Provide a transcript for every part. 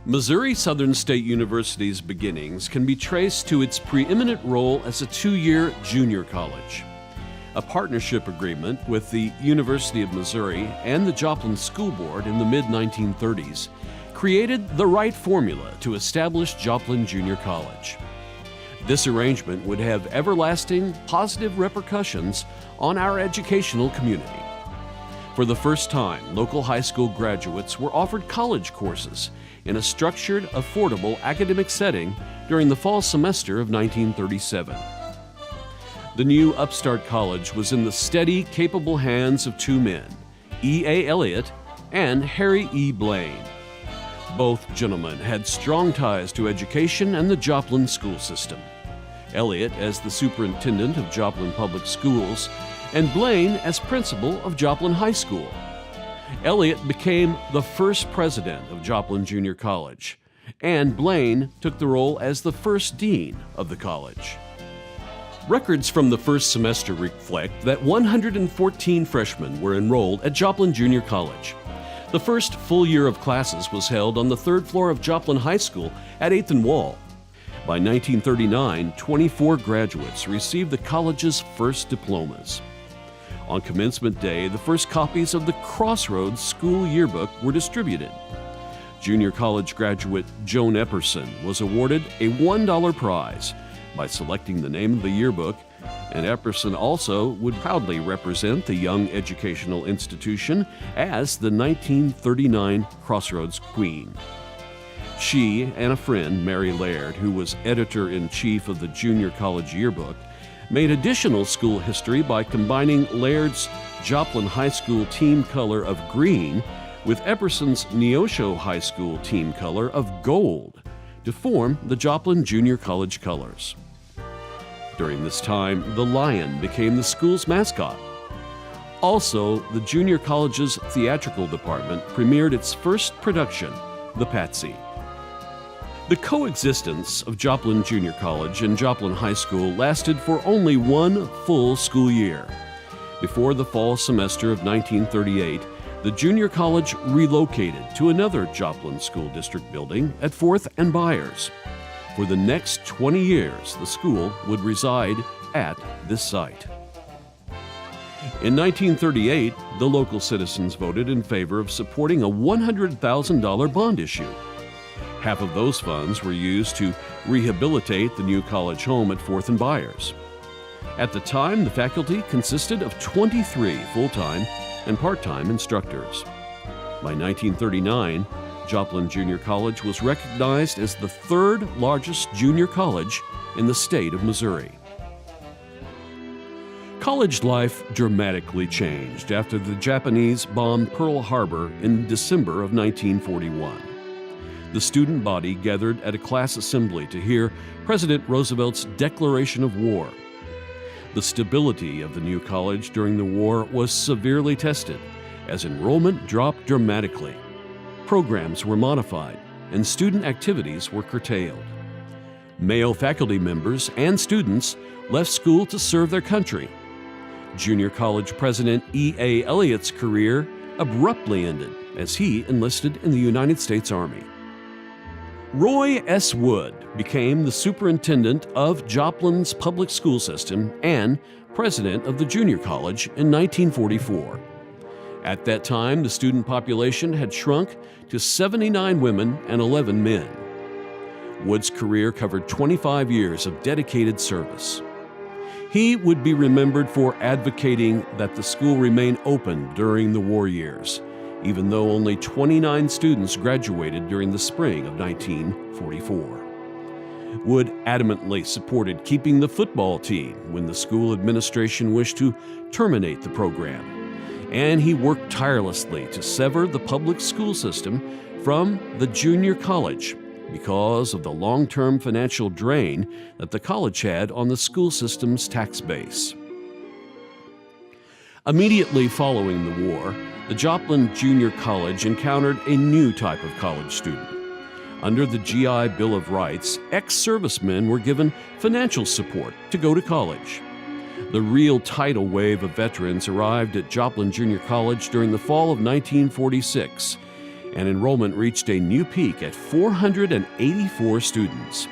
Missouri Southern State University's beginnings can be traced to its preeminent role as a two-year junior college. A partnership agreement with the University of Missouri and the Joplin School Board in the mid-1930s created the right formula to establish Joplin Junior College. This arrangement would have everlasting positive repercussions on our educational community. For the first time, local high school graduates were offered college courses in a structured, affordable academic setting during the fall semester of 1937. The new upstart college was in the steady, capable hands of two men, E.A. Elliott and Harry E. Blaine. Both gentlemen had strong ties to education and the Joplin school system. Elliott as the superintendent of Joplin Public Schools, and Blaine as principal of Joplin High School. Elliott became the first president of Joplin Junior College, and Blaine took the role as the first dean of the college. Records from the first semester reflect that 114 freshmen were enrolled at Joplin Junior College. The first full year of classes was held on the third floor of Joplin High School at 8th and Wall. By 1939, 24 graduates received the college's first diplomas. On commencement day, the first copies of the Crossroads School Yearbook were distributed. Junior college graduate Joan Epperson was awarded a $1 prize by selecting the name of the yearbook, and Epperson also would proudly represent the young educational institution as the 1939 Crossroads Queen. She and a friend, Mary Laird, who was editor-in-chief of the Junior College Yearbook, made additional school history by combining Laird's Joplin High School team color of green with Epperson's Neosho High School team color of gold to form the Joplin Junior College colors. During this time, the lion became the school's mascot. Also, the junior college's theatrical department premiered its first production, The Patsy. The coexistence of Joplin Junior College and Joplin High School lasted for only one full school year. Before the fall semester of 1938, the junior college relocated to another Joplin School District building at 4th and Byers. For the next 20 years, the school would reside at this site. In 1938, the local citizens voted in favor of supporting a $100,000 bond issue. Half of those funds were used to rehabilitate the new college home at 4th and Byers. At the time, the faculty consisted of 23 full-time and part-time instructors. By 1939, Joplin Junior College was recognized as the third largest junior college in the state of Missouri. College life dramatically changed after the Japanese bombed Pearl Harbor in December of 1941. The student body gathered at a class assembly to hear President Roosevelt's declaration of war. The stability of the new college during the war was severely tested as enrollment dropped dramatically. Programs were modified and student activities were curtailed. Male faculty members and students left school to serve their country. Junior college president E.A. Elliott's career abruptly ended as he enlisted in the United States Army. Roy S. Wood became the superintendent of Joplin's public school system and president of the junior college in 1944. At that time, the student population had shrunk to 79 women and 11 men. Wood's career covered 25 years of dedicated service. He would be remembered for advocating that the school remain open during the war years, even though only 29 students graduated during the spring of 1944. Wood adamantly supported keeping the football team when the school administration wished to terminate the program, and he worked tirelessly to sever the public school system from the junior college because of the long-term financial drain that the college had on the school system's tax base. Immediately following the war, the Joplin Junior College encountered a new type of college student. Under the GI Bill of Rights, ex-servicemen were given financial support to go to college. The real tidal wave of veterans arrived at Joplin Junior College during the fall of 1946, and enrollment reached a new peak at 484 students.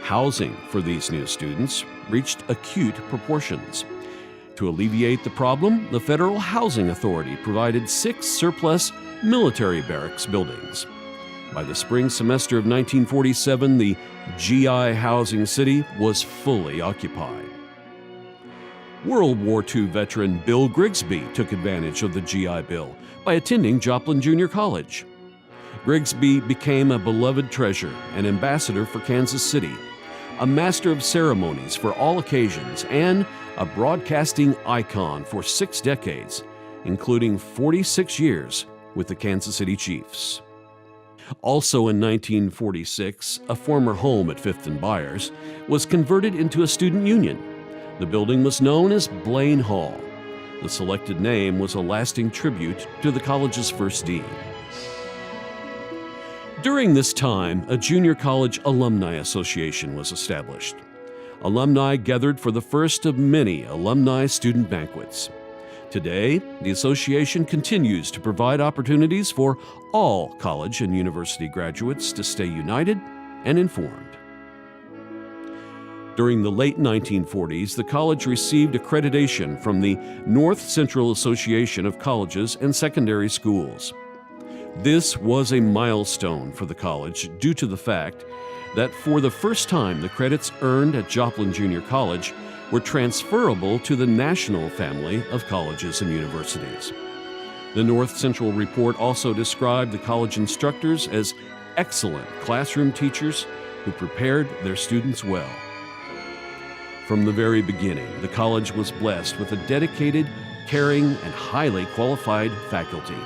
Housing for these new students reached acute proportions. To alleviate the problem, the Federal Housing Authority provided 6 surplus military barracks buildings. By the spring semester of 1947, the GI housing city was fully occupied. World War II veteran Bill Grigsby took advantage of the GI Bill by attending Joplin Junior College. Grigsby became a beloved treasure and ambassador for Kansas City, a master of ceremonies for all occasions, and a broadcasting icon for 6 decades, including 46 years with the Kansas City Chiefs. Also in 1946, a former home at 5th and Byers was converted into a student union. The building was known as Blaine Hall. The selected name was a lasting tribute to the college's first dean. During this time, a junior college alumni association was established. Alumni gathered for the first of many alumni student banquets. Today, the association continues to provide opportunities for all college and university graduates to stay united and informed. During the late 1940s, the college received accreditation from the North Central Association of Colleges and Secondary Schools. This was a milestone for the college due to the fact that for the first time the credits earned at Joplin Junior College were transferable to the national family of colleges and universities. The North Central report also described the college instructors as excellent classroom teachers who prepared their students well. From the very beginning, the college was blessed with a dedicated, caring, and highly qualified faculty.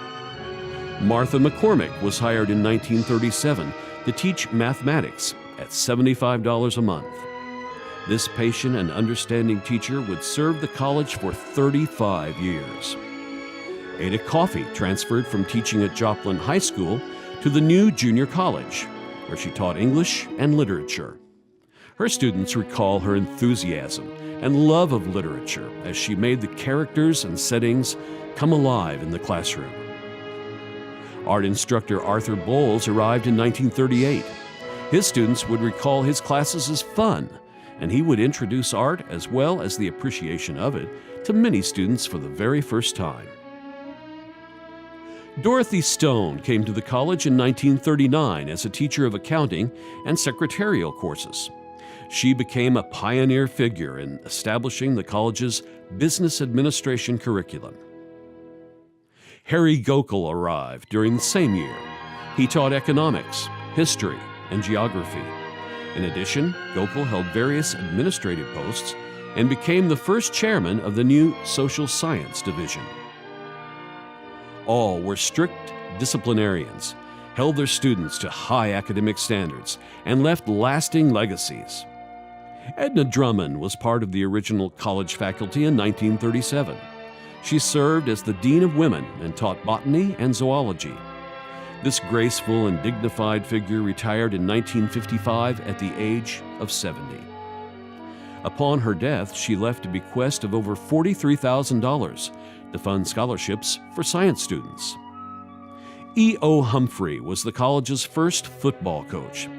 Martha McCormick was hired in 1937 to teach mathematics at $75 a month. This patient and understanding teacher would serve the college for 35 years. Ada Coffey transferred from teaching at Joplin High School to the new junior college, where she taught English and literature. Her students recall her enthusiasm and love of literature as she made the characters and settings come alive in the classroom. Art instructor Arthur Bowles arrived in 1938. His students would recall his classes as fun, and he would introduce art as well as the appreciation of it to many students for the very first time. Dorothy Stone came to the college in 1939 as a teacher of accounting and secretarial courses. She became a pioneer figure in establishing the college's business administration curriculum. Harry Gokel arrived during the same year. He taught economics, history, and geography. In addition, Gokel held various administrative posts and became the first chairman of the new Social Science Division. All were strict disciplinarians, held their students to high academic standards, and left lasting legacies. Edna Drummond was part of the original college faculty in 1937. She served as the Dean of Women and taught botany and zoology. This graceful and dignified figure retired in 1955 at the age of 70. Upon her death, she left a bequest of over $43,000 to fund scholarships for science students. E.O. Humphrey was the college's first football coach.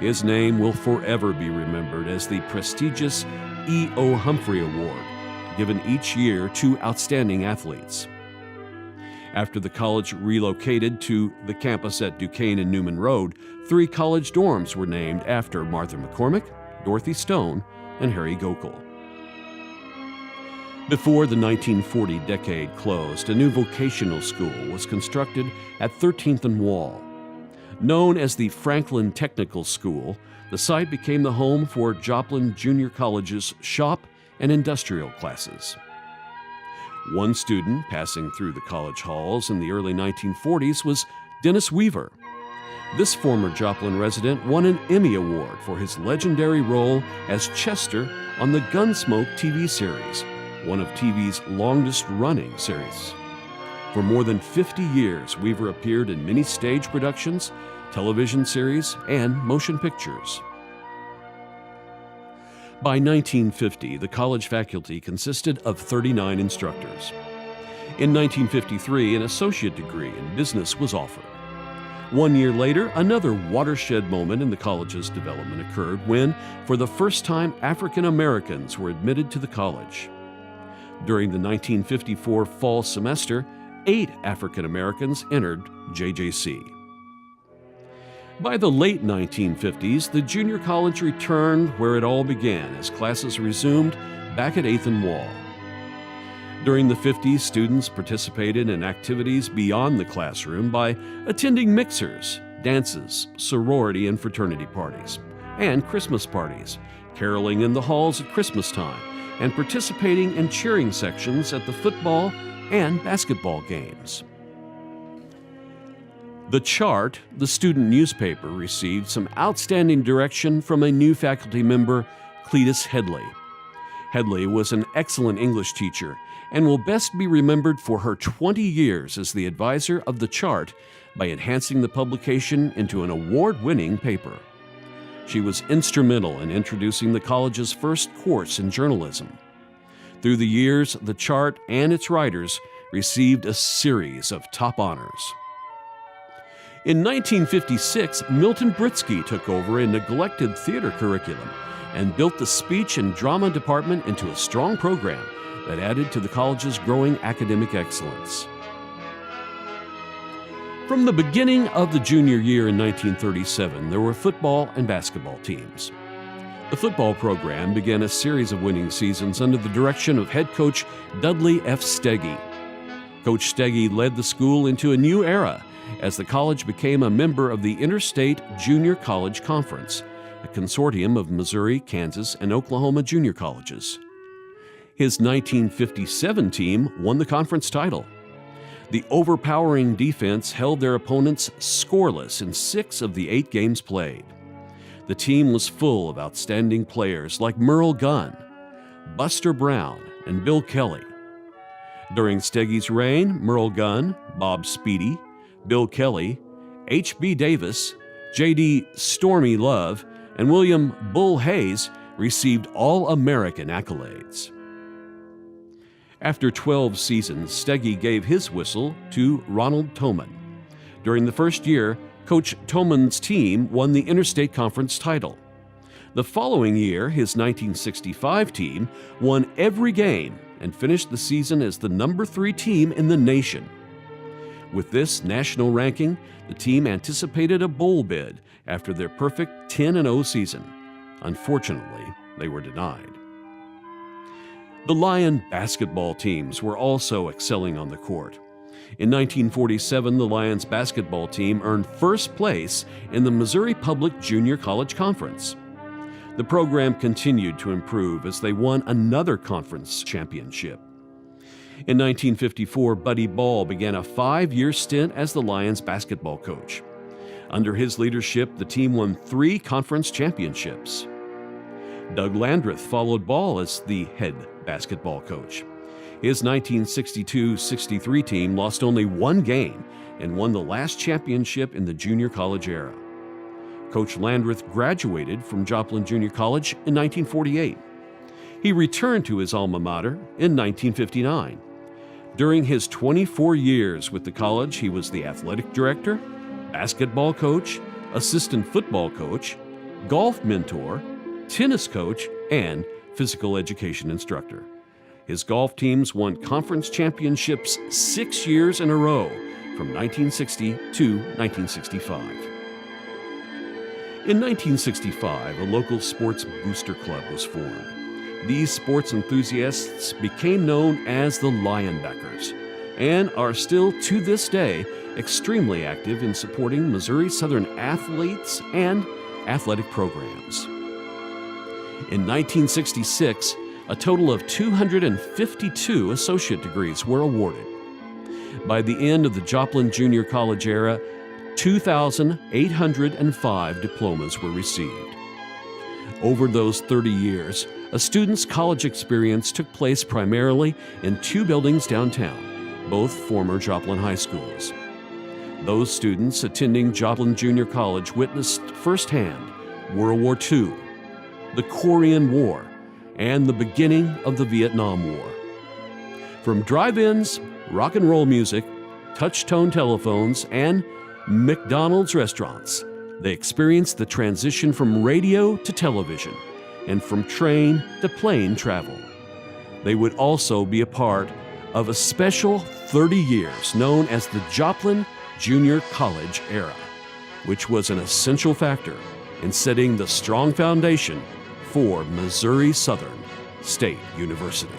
His name will forever be remembered as the prestigious E.O. Humphrey Award, given each year to outstanding athletes. After the college relocated to the campus at Duquesne and Newman Road, 3 college dorms were named after Martha McCormick, Dorothy Stone, and Harry Gokel. Before the 1940 decade closed, a new vocational school was constructed at 13th and Wall. Known as the Franklin Technical School, the site became the home for Joplin Junior College's shop and industrial classes. One student passing through the college halls in the early 1940s was Dennis Weaver. This former Joplin resident won an Emmy Award for his legendary role as Chester on the Gunsmoke TV series, one of TV's longest-running series. For more than 50 years, Weaver appeared in many stage productions, television series, and motion pictures. By 1950, the college faculty consisted of 39 instructors. In 1953, an associate degree in business was offered. 1 year later, another watershed moment in the college's development occurred when, for the first time, African Americans were admitted to the college. During the 1954 fall semester, 8 African Americans entered JJC. By the late 1950s, the junior college returned where it all began as classes resumed back at 8th and Wall. During the 50s, students participated in activities beyond the classroom by attending mixers, dances, sorority and fraternity parties, and Christmas parties, caroling in the halls at Christmas time, and participating in cheering sections at the football and basketball games. The Chart, the student newspaper, received some outstanding direction from a new faculty member, Cletus Headley. Headley was an excellent English teacher and will best be remembered for her 20 years as the advisor of The Chart by enhancing the publication into an award-winning paper. She was instrumental in introducing the college's first course in journalism. Through the years, The Chart and its writers received a series of top honors. In 1956, Milton Britsky took over a neglected theater curriculum and built the speech and drama department into a strong program that added to the college's growing academic excellence. From the beginning of the junior year in 1937, there were football and basketball teams. The football program began a series of winning seasons under the direction of head coach Dudley F. Steggy. Coach Steggy led the school into a new era as the college became a member of the Interstate Junior College Conference, a consortium of Missouri, Kansas, and Oklahoma junior colleges. His 1957 team won the conference title. The overpowering defense held their opponents scoreless in 6 of the 8 games played. The team was full of outstanding players like Merle Gunn, Buster Brown, and Bill Kelly. During Steggy's reign, Merle Gunn, Bob Speedy, Bill Kelly, H.B. Davis, J.D. Stormy Love, and William Bull Hayes received All-American accolades. After 12 seasons, Steggy gave his whistle to Ronald Toman. During the first year, Coach Toman's team won the Interstate Conference title. The following year, his 1965 team won every game and finished the season as the number 3 team in the nation. With this national ranking, the team anticipated a bowl bid after their perfect 10-0 season. Unfortunately, they were denied. The Lion basketball teams were also excelling on the court. In 1947, the Lions basketball team earned first place in the Missouri Public Junior College Conference. The program continued to improve as they won another conference championship. In 1954, Buddy Ball began a 5-year stint as the Lions basketball coach. Under his leadership, the team won 3 conference championships. Doug Landreth followed Ball as the head basketball coach. His 1962-63 team lost only 1 game and won the last championship in the junior college era. Coach Landreth graduated from Joplin Junior College in 1948. He returned to his alma mater in 1959. During his 24 years with the college, he was the athletic director, basketball coach, assistant football coach, golf mentor, tennis coach, and physical education instructor. His golf teams won conference championships 6 years in a row from 1960 to 1965. In 1965, a local sports booster club was formed. These sports enthusiasts became known as the Lionbackers and are still to this day extremely active in supporting Missouri Southern athletes and athletic programs. In 1966, a total of 252 associate degrees were awarded. By the end of the Joplin Junior College era, 2,805 diplomas were received. Over those 30 years, a student's college experience took place primarily in 2 buildings downtown, both former Joplin high schools. Those students attending Joplin Junior College witnessed firsthand World War II, the Korean War, and the beginning of the Vietnam War. From drive-ins, rock and roll music, touch-tone telephones, and McDonald's restaurants. They experienced the transition from radio to television and from train to plane travel. They would also be a part of a special 30 years known as the Joplin Junior College era, which was an essential factor in setting the strong foundation for Missouri Southern State University.